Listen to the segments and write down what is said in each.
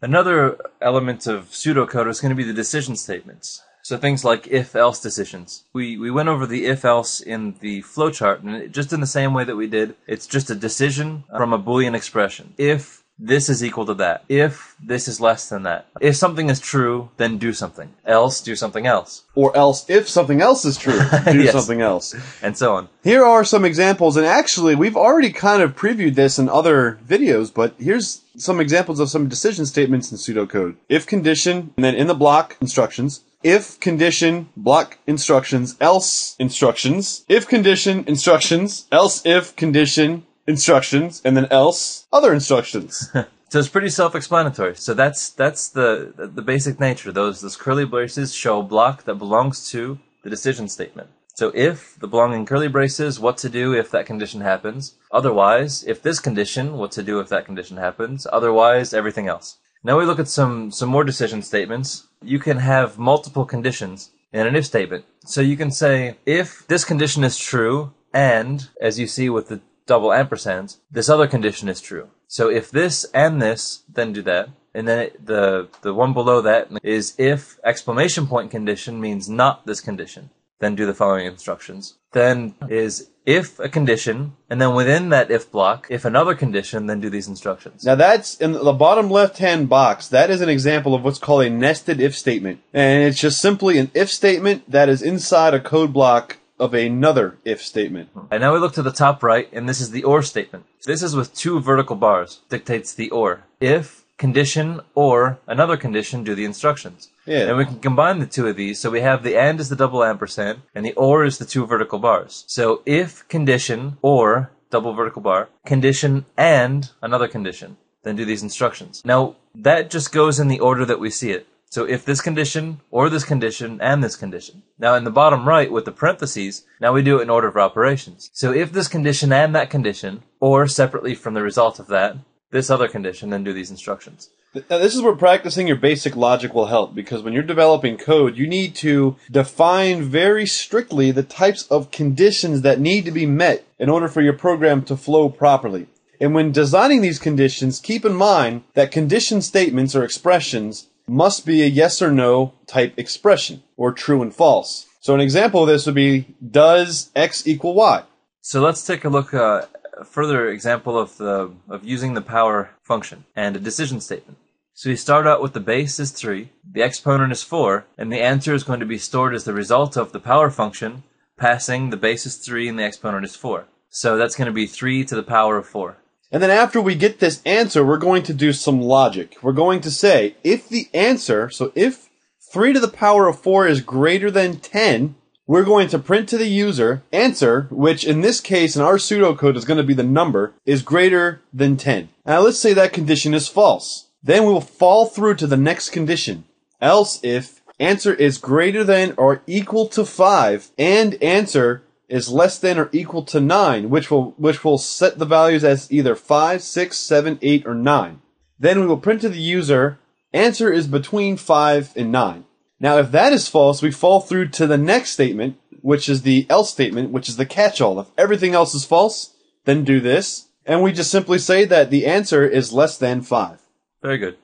Another element of pseudocode is going to be the decision statements. So things like if-else decisions. We went over the if-else in the flowchart, and just in the same way that we did, it's just a decision from a Boolean expression. If this is equal to that. If this is less than that. If something is true, then do something. Else, do something else. Or else, if something else is true, do Yes. something else. And so on. Here are some examples, and actually, we've already kind of previewed this in other videos, but here's some examples of some decision statements in pseudocode. If condition, and then in the block instructions. If condition, block instructions, else instructions. If condition, instructions, else if condition, instructions, and then else, other instructions. So it's pretty self-explanatory. So that's the basic nature. Those curly braces show a block that belongs to the decision statement. So if, the belonging curly braces, what to do if that condition happens. Otherwise, if this condition, what to do if that condition happens. Otherwise, everything else. Now we look at some more decision statements. You can have multiple conditions in an if statement. So you can say, if this condition is true, and, as you see with the double ampersands, this other condition is true. So if this and this, then do that. And then the one below that is if exclamation point condition means not this condition, then do the following instructions. Then is if a condition, and then within that if block, if another condition, then do these instructions. Now that's, in the bottom left-hand box, that is an example of what's called a nested if statement. And it's just simply an if statement that is inside a code block of another if statement. And now we look to the top right, and this is the or statement. This is with two vertical bars, dictates the or. If, condition, or another condition, do the instructions. Yeah. And we can combine the two of these, so we have the and is the double ampersand, and the or is the two vertical bars. So if, condition, or, double vertical bar, condition, and another condition, then do these instructions. Now, that just goes in the order that we see it. So if this condition, or this condition, and this condition. Now in the bottom right with the parentheses, now we do it in order of operations. So if this condition and that condition, or separately from the result of that, this other condition, then do these instructions. Now, this is where practicing your basic logic will help, because when you're developing code, you need to define very strictly the types of conditions that need to be met in order for your program to flow properly. And when designing these conditions, keep in mind that condition statements or expressions must be a yes or no type expression, or true and false. So an example of this would be, does X equal Y? So let's take a look, a further example of using the power function and a decision statement. So we start out with the base is 3, the exponent is 4, and the answer is going to be stored as the result of the power function passing the base is 3 and the exponent is 4. So that's going to be 3 to the power of 4. And then after we get this answer, we're going to do some logic. We're going to say, if the answer, so if 3 to the power of 4 is greater than 10, we're going to print to the user, answer, which in this case, in our pseudocode is going to be the number, is greater than 10. Now let's say that condition is false. Then we will fall through to the next condition. Else if answer is greater than or equal to 5, and answer is less than or equal to 9, which will set the values as either 5, 6, 7, 8, or 9. Then we will print to the user, answer is between 5 and 9. Now if that is false, we fall through to the next statement, which is the else statement, which is the catch-all. If everything else is false, then do this, and we just simply say that the answer is less than 5. Very good.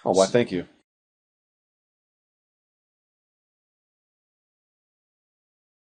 Oh, why, thank you.